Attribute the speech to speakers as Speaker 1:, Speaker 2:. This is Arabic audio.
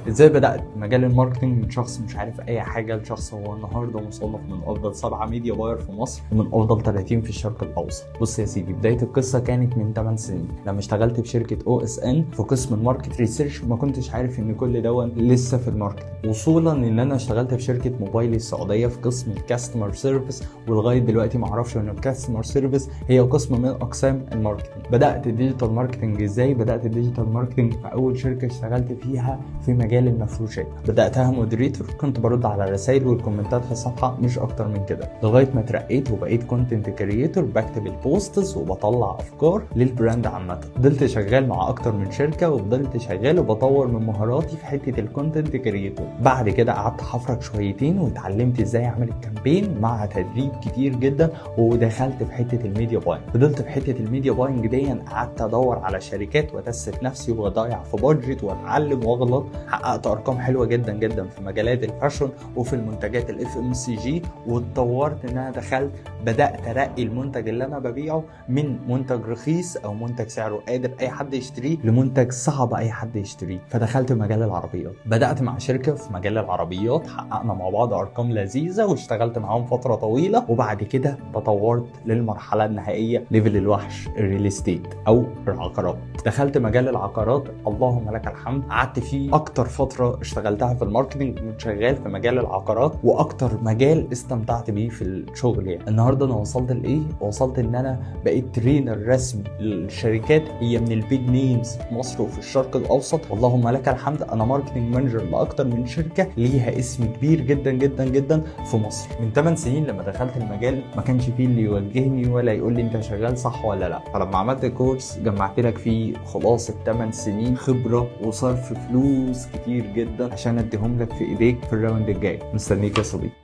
Speaker 1: ازاي بدات مجال الماركتنج من شخص مش عارف اي حاجه لشخص هو النهارده مصنف من افضل 7 ميديا باير في مصر ومن افضل 30 في الشرق الاوسط. بص يا سيدي، بدايه القصه كانت من 8 سنين لما اشتغلت في شركه OSN في قسم الماركت ريسيرش. ما كنتش عارف ان كل ده لسه في الماركت، وصولا ان انا اشتغلت في شركه موبايل السعوديه في قسم الكاستمر سيرفيس، ولغايه دلوقتي ما اعرفش ان الكاستمر سيرفيس هي قسم من اقسام الماركتنج. بدات الديجيتال ماركتنج ازاي؟ بدات الديجيتال ماركتنج في اول شركه اشتغلت فيها في مجال المفروشات. بداتها مودريتور، كنت برد على الرسائل والكومنتات في الصفحه مش اكتر من كده، لغايه ما اترقيت وبقيت كونتنت كرييتور، بكتب البوستس وبطلع افكار للبراند عامه. فضلت شغال مع اكتر من شركه وفضلت شغال وبطور من مهاراتي في حته الكونتنت كرييتور. بعد كده قعدت حفرك شويتين واتعلمت ازاي اعمل الكامبين مع تدريب كتير جدا، ودخلت في حته الميديا باينج. فضلت في حته الميديا باينج دي قعدت ادور على شركات واتست نفسي واضيع في بادجت واتعلم واغلط. حققت ارقام حلوه جدا جدا في مجالات الفاشن وفي المنتجات FMCG، واتطورت ان انا دخلت بدات ارقي المنتج اللي انا ببيعه من منتج رخيص او منتج سعره قادر اي حد يشتريه لمنتج صعب اي حد يشتريه. فدخلت مجال العربيات، بدات مع شركه في مجال العربيات، حققنا مع بعض ارقام لذيذه واشتغلت معاهم فتره طويله. وبعد كده تطورت للمرحله النهائيه، ليفل الوحش، الريل استيت او العقارات. دخلت مجال العقارات، اللهم لك الحمد، قعدت فيه اكتر فتره اشتغلتها في الماركتنج. كنت شغال في مجال العقارات واكتر مجال استمتعت بيه في الشغل. يعني النهارده انا وصلت لايه؟ وصلت ان انا بقيت ترينر رسمي للشركات هي من البيج نيمز في مصر وفي الشرق الاوسط، اللهم لك الحمد. انا ماركتنج مانجر لاكتر من شركه ليها اسم كبير جدا جدا جدا في مصر. من 8 سنين لما دخلت المجال ما كانش فيه اللي يوجهني ولا يقول لي انت شغال صح ولا لا. فلما عملت كورس جمعت لك فيه خلاصه 8 سنين خبره وصرف فلوس كتير جدا عشان اديهم لك في ايديك في الراوند الجاي. مستنيك يا صديقي.